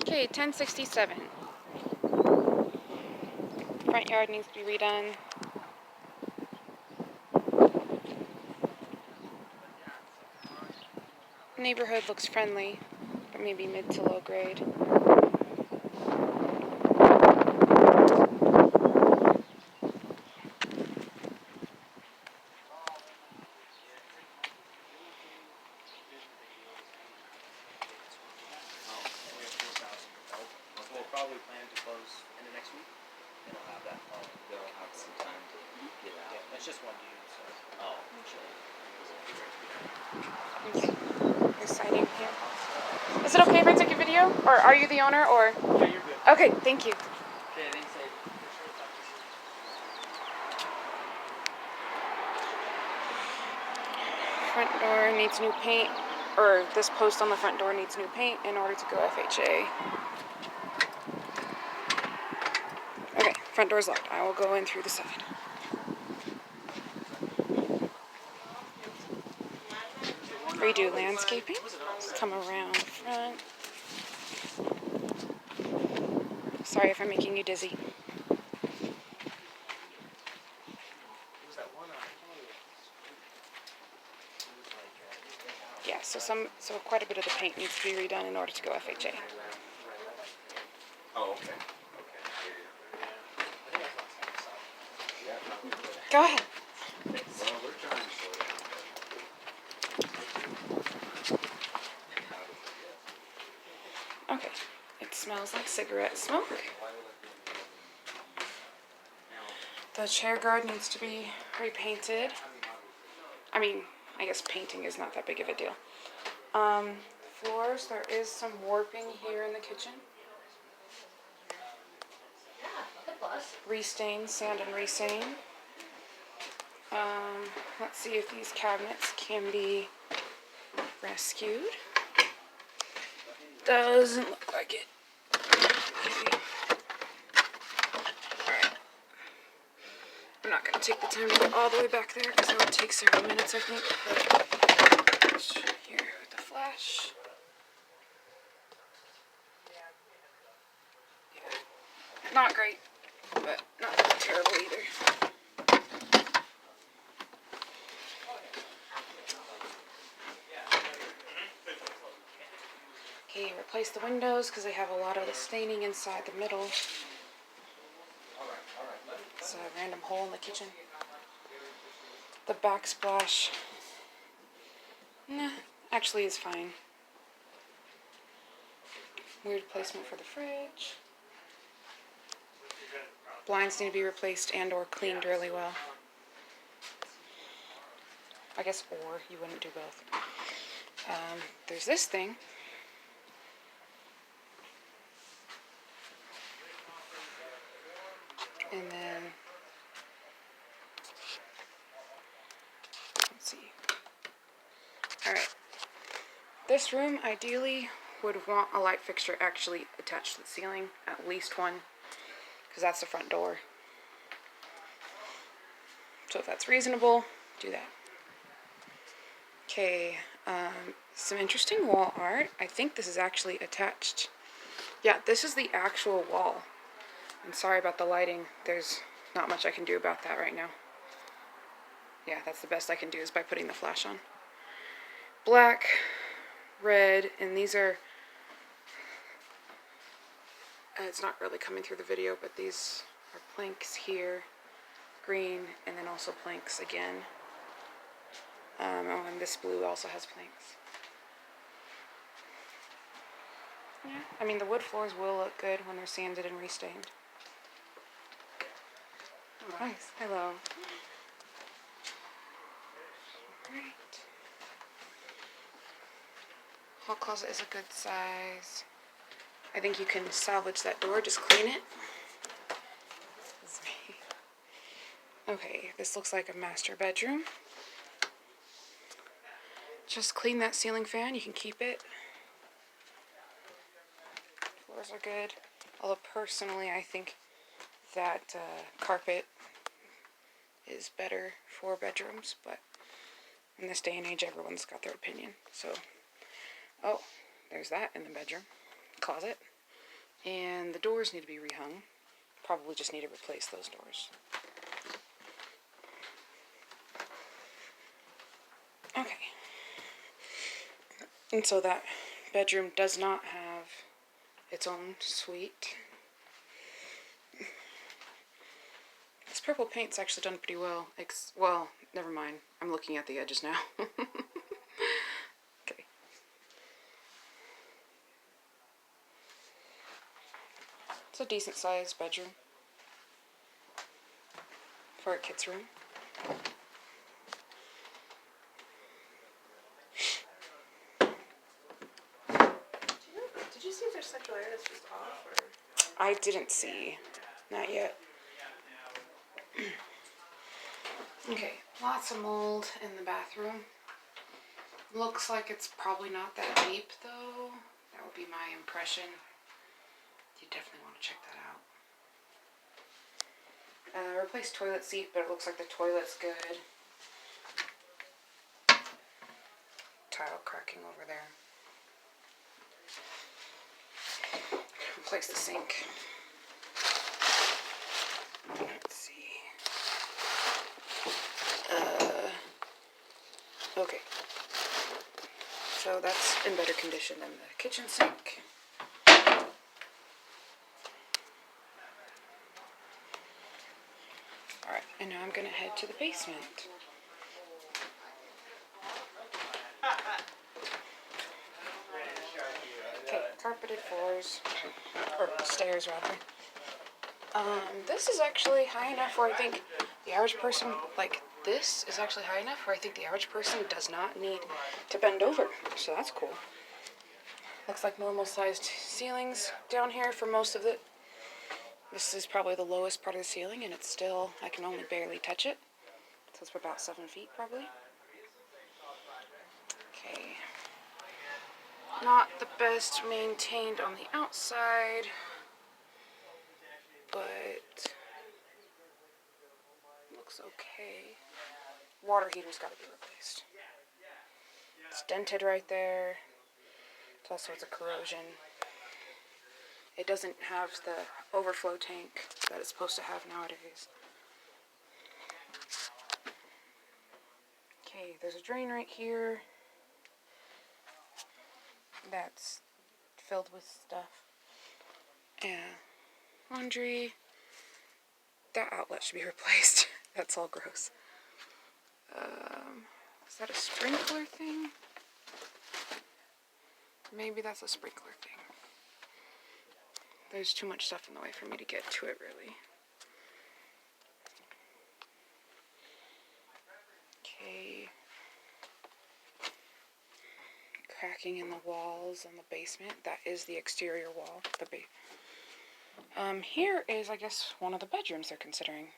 Okay, 1067. Front yard needs to be redone. Neighborhood looks friendly, but maybe mid to low grade. We'll probably plan to close in the next week. They'll have that. They'll have some time to get out. Yeah, it's just one dude, so. Oh, Okay. There's siding here. Is it okay if I take a video? Or are you the owner, or? Yeah, you're good. Okay, thank you. Okay, thanks, Abe. Front door needs new paint, or this post on the front door needs new paint in order to go FHA. Okay, front door's locked. I will go in through the side. Redo landscaping. Come around the front. Sorry if I'm making you dizzy. Yeah, so quite a bit of the paint needs to be redone in order to go FHA. Oh, okay. Go ahead. Well, we're trying to slow down. Okay. It smells like cigarette smoke. The chair guard needs to be repainted. I mean, I guess painting is not that big of a deal. Floors, there is some warping here in the kitchen. Restain, sand and restain. Let's see if these cabinets can be rescued. Doesn't look like it. Okay. Alright. I'm not going to take the time to go all the way back there because it would take several minutes, I think. But here with the flash. Yeah. Not great, but not terrible either. Okay, replace the windows because they have a lot of the staining inside the middle. It's a random hole in the kitchen. The backsplash, actually is fine. Weird placement for the fridge. Blinds need to be replaced and or cleaned really well. I guess or, you wouldn't do both. There's this thing. And then, let's see. Alright. This room, ideally, would want a light fixture actually attached to the ceiling. At least one. Because that's the front door. So if that's reasonable, do that. Okay, some interesting wall art. I think this is actually attached. Yeah, this is the actual wall. I'm sorry about the lighting. There's not much I can do about that right now. Yeah, that's the best I can do is by putting the flash on. Black, red, and these are... it's not really coming through the video, but these are planks here. Green, and then also planks again. Oh, and this blue also has planks. Yeah, I mean the wood floors will look good when they're sanded and restained. Oh, nice. Hello. Alright. Hall closet is a good size. I think you can salvage that door, just clean it. This is me. Okay, this looks like a master bedroom. Just clean that ceiling fan, you can keep it. Floors are good. Although personally I think that carpet is better for bedrooms, but in this day and age everyone's got their opinion. So, oh, there's that in the bedroom. Closet. And the doors need to be rehung. Probably just need to replace those doors. Okay. And so that bedroom does not have its own suite. This purple paint's actually done pretty well. Well, never mind. I'm looking at the edges now. Okay. It's a decent sized bedroom for a kid's room. Did you see if there's central air that's just off, or? I didn't see. Not yet. Okay, lots of mold in the bathroom. Looks like it's probably not that deep though. That would be my impression. You definitely want to check that out. Replace toilet seat, but it looks like the toilet's good. Tile cracking over there. Replace the sink. Let's see. Okay. So that's in better condition than the kitchen sink. Alright, and now I'm going to head to the basement. Okay, carpeted floors, or stairs rather. This is actually high enough where I think the average person, like this is actually high enough where I think the average person does not need to bend over. So that's cool. Looks like normal sized ceilings down here for most of it. This is probably the lowest part of the ceiling and it's still, I can only barely touch it. So it's about 7 feet probably. Okay. Not the best maintained on the outside, but looks okay. Water heater's got to be replaced. It's dented right there. It's all sorts of corrosion. It doesn't have the overflow tank that it's supposed to have nowadays. Okay, there's a drain right here that's filled with stuff. Yeah, laundry. That outlet should be replaced. That's all gross. Is that a sprinkler thing? Maybe that's a sprinkler thing. There's too much stuff in the way for me to get to it, really. Okay. Cracking in the walls on the basement. That is the exterior wall. Here is, I guess, one of the bedrooms they're considering.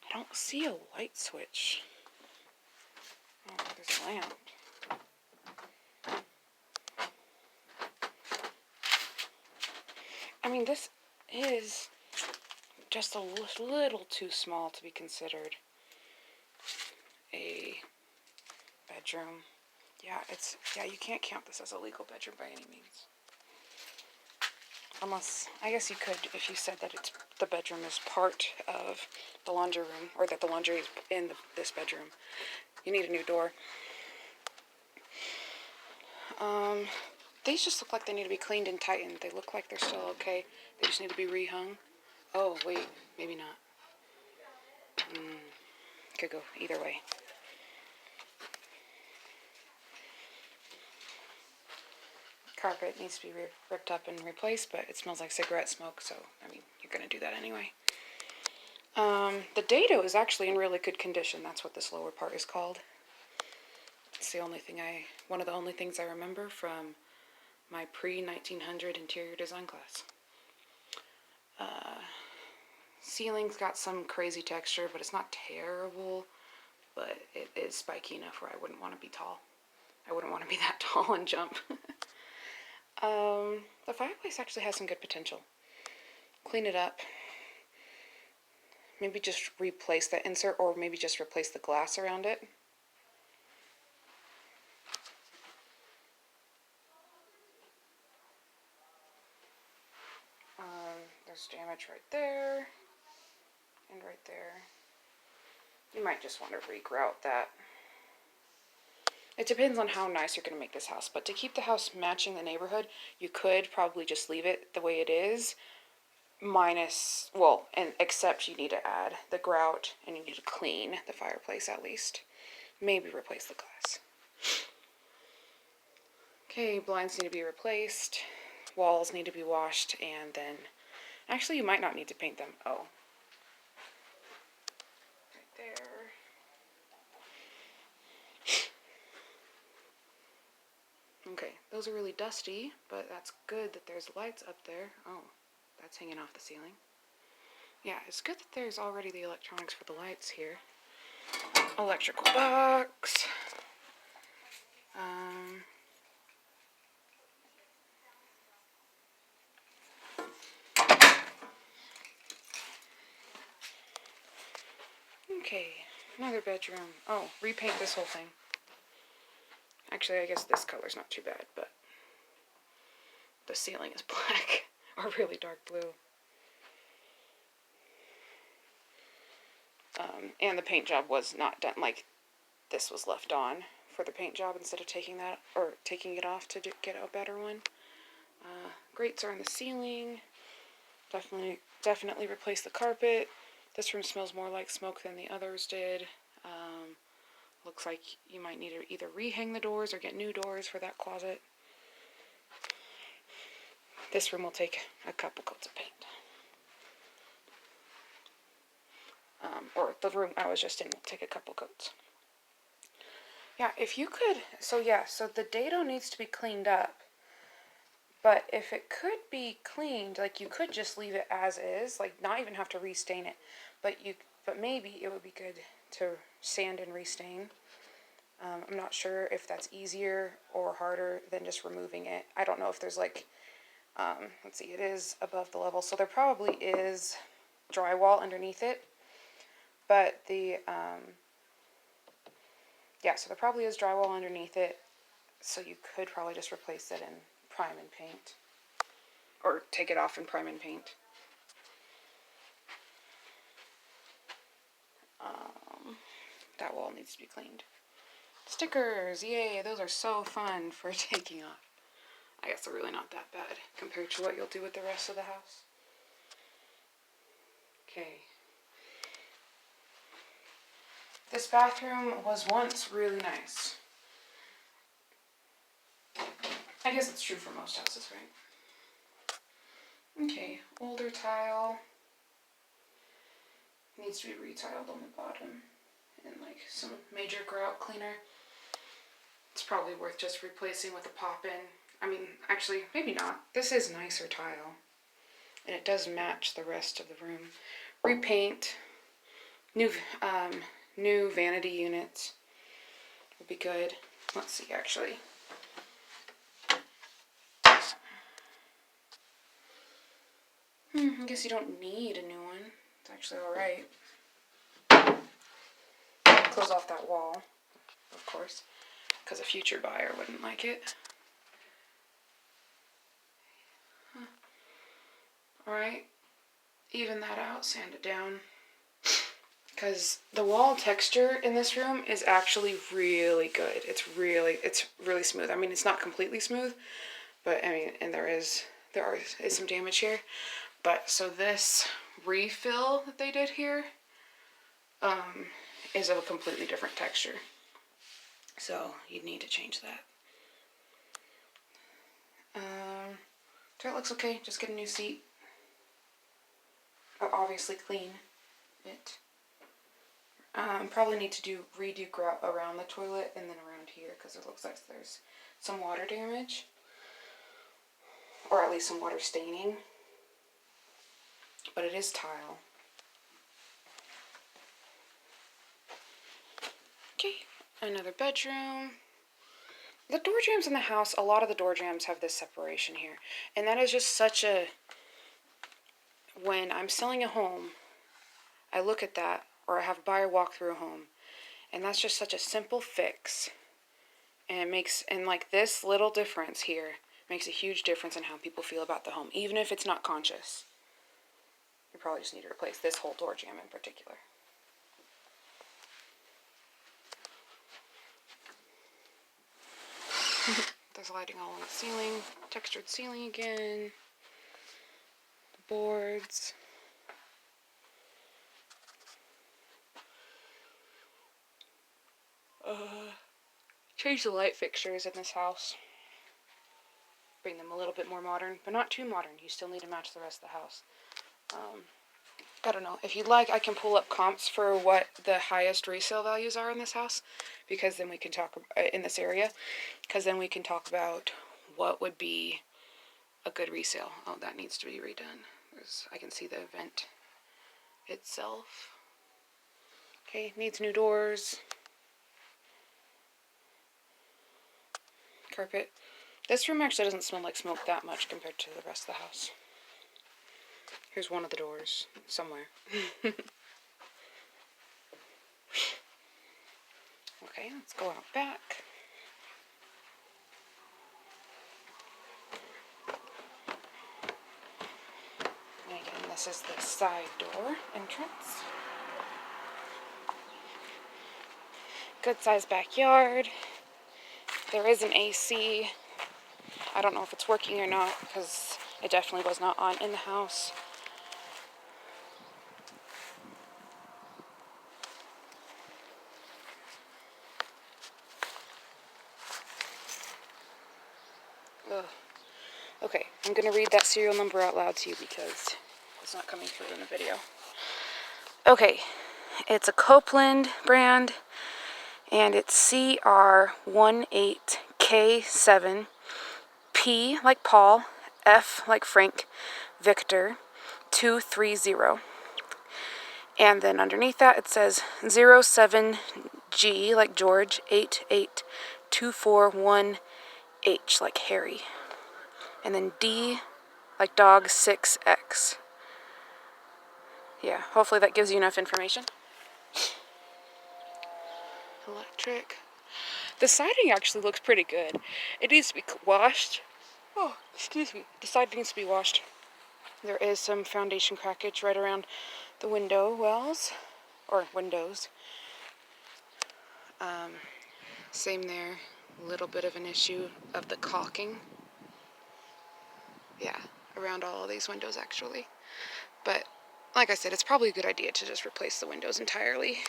I don't see a light switch. Oh, there's a lamp. I mean, this is just a little too small to be considered a bedroom. Yeah, you can't count this as a legal bedroom by any means. Unless, I guess you could if you said that the bedroom is part of the laundry room, or that the laundry is in this bedroom. You need a new door. These just look like they need to be cleaned and tightened. They look like they're still okay. They just need to be rehung. Oh, wait, maybe not. Could go either way. Carpet needs to be ripped up and replaced, but it smells like cigarette smoke, so, I mean, you're going to do that anyway. The dado is actually in really good condition. That's what this lower part is called. It's the only thing one of the only things I remember from my pre-1900 interior design class. Ceiling's got some crazy texture, but it's not terrible, but it is spiky enough where I wouldn't want to be tall. I wouldn't want to be that tall and jump. The fireplace actually has some good potential. Clean it up. Maybe just replace that insert, or maybe just replace the glass around it. There's damage right there. And right there. You might just want to regrout that. It depends on how nice you're going to make this house. But to keep the house matching the neighborhood, you could probably just leave it the way it is. Minus, well, and except you need to add the grout and you need to clean the fireplace at least. Maybe replace the glass. Okay, blinds need to be replaced. Walls need to be washed, and then... Actually, you might not need to paint them. Oh. Right there. Okay, those are really dusty, but that's good that there's lights up there. Oh, that's hanging off the ceiling. Yeah, it's good that there's already the electronics for the lights here. Electrical box. Okay, another bedroom. Oh, repaint this whole thing. Actually, I guess this color's not too bad, but the ceiling is black or really dark blue. And the paint job was not done, like this was left on for the paint job instead of taking that, or taking it off to get a better one. Grates are in the ceiling. Definitely replace the carpet. This room smells more like smoke than the others did. Looks like you might need to either rehang the doors or get new doors for that closet. This room will take a couple coats of paint. Or the room I was just in will take a couple coats. Yeah, if you could, so the dado needs to be cleaned up. But if it could be cleaned, like you could just leave it as is, like not even have to restain it. But maybe it would be good to sand and restain. I'm not sure if that's easier or harder than just removing it. I don't know if there's like, let's see, it is above the level, so there probably is drywall underneath it. But so there probably is drywall underneath it, so you could probably just replace it and prime and paint. Or take it off and prime and paint. That wall needs to be cleaned. Stickers, yay, those are so fun for taking off. I guess they're really not that bad compared to what you'll do with the rest of the house. Okay. This bathroom was once really nice. I guess it's true for most houses, right? Okay, older tile. Needs to be retiled on the bottom. And like some major grout cleaner. It's probably worth just replacing with a pop-in. I mean, actually, maybe not. This is nicer tile. And it does match the rest of the room. Repaint. New vanity units would be good. Let's see, actually. I guess you don't need a new one. It's actually alright. Close off that wall, of course, because a future buyer wouldn't like it. Alright, even that out, sand it down. Because the wall texture in this room is actually really good. It's really smooth. I mean, it's not completely smooth, but I mean, and there is some damage here. But so this refill that they did here is of a completely different texture. So you'd need to change that. Toilet looks okay. Just get a new seat. Obviously clean it. Probably need to redo grout around the toilet and then around here because it looks like there's some water damage. Or at least some water staining. But it is tile. Okay, another bedroom. The door jambs in the house, a lot of the door jambs have this separation here. And that is just such a... When I'm selling a home, I look at that, or I have a buyer walk through a home, and that's just such a simple fix. And like this little difference here makes a huge difference in how people feel about the home, even if it's not conscious. You probably just need to replace this whole door jamb in particular. There's lighting all on the ceiling, textured ceiling again, the boards. Change the light fixtures in this house. Bring them a little bit more modern, but not too modern. You still need to match the rest of the house. I don't know. If you'd like, I can pull up comps for what the highest resale values are in this house, because then we can talk in this area, because then we can talk about what would be a good resale. Oh, that needs to be redone. I can see the vent itself. Okay, needs new doors. Carpet. This room actually doesn't smell like smoke that much compared to the rest of the house. Here's one of the doors, somewhere. Okay, let's go out back. And again, this is the side door entrance. Good sized backyard. There is an AC. I don't know if it's working or not, because it definitely was not on in the house. Ugh. Okay, I'm going to read that serial number out loud to you because it's not coming through in the video. Okay, it's a Copeland brand, and it's CR18K7, P like Paul, F like Frank, Victor, 230. And then underneath that it says 07G like George, 88241H like Harry. And then D like dog, 6X. Yeah, hopefully that gives you enough information. Electric. The siding actually looks pretty good. It needs to be washed. Oh, excuse me. The siding needs to be washed. There is some foundation crackage right around the window wells, or windows. Same there. A little bit of an issue of the caulking. Yeah, around all of these windows actually. But like I said, it's probably a good idea to just replace the windows entirely,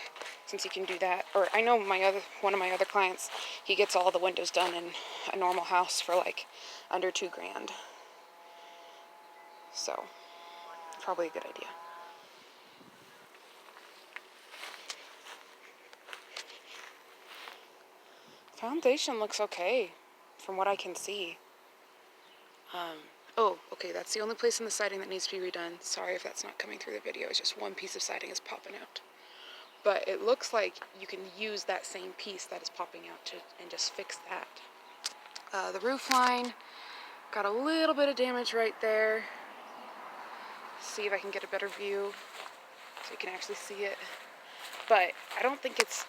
since you can do that. Or I know one of my other clients, he gets all the windows done in a normal house for like under $2,000. So probably a good idea. Foundation looks okay from what I can see. Oh, okay, that's the only place in the siding that needs to be redone. Sorry if that's not coming through the video. It's just one piece of siding is popping out. But it looks like you can use that same piece that is popping out and just fix that. The roof line got a little bit of damage right there. See if I can get a better view so you can actually see it. But I don't think it's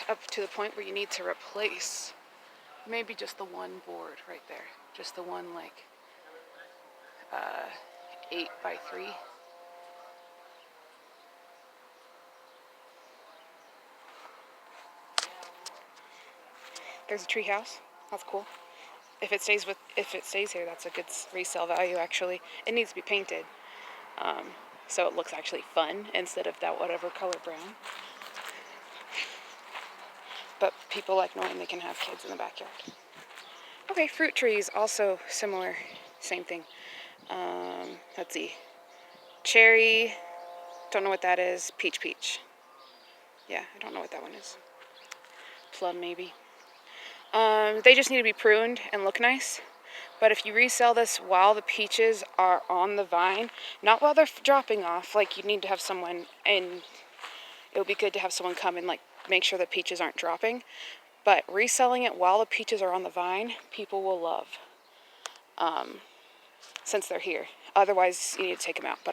up to the point where you need to replace. Maybe just the one board right there. Just the one like 8x3. There's a tree house. That's cool. If it stays here, that's a good resale value actually. It needs to be painted. So it looks actually fun instead of that whatever color brown. But people like knowing they can have kids in the backyard. Okay, fruit trees, also similar, same thing. Let's see. Cherry, don't know what that is. Peach. Yeah, I don't know what that one is. Plum, maybe. They just need to be pruned and look nice. But if you resell this while the peaches are on the vine, not while they're dropping off, like you need to have someone, and it would be good to have someone come and like make sure the peaches aren't dropping. But reselling it while the peaches are on the vine, people will love, since they're here. Otherwise, you need to take them out. But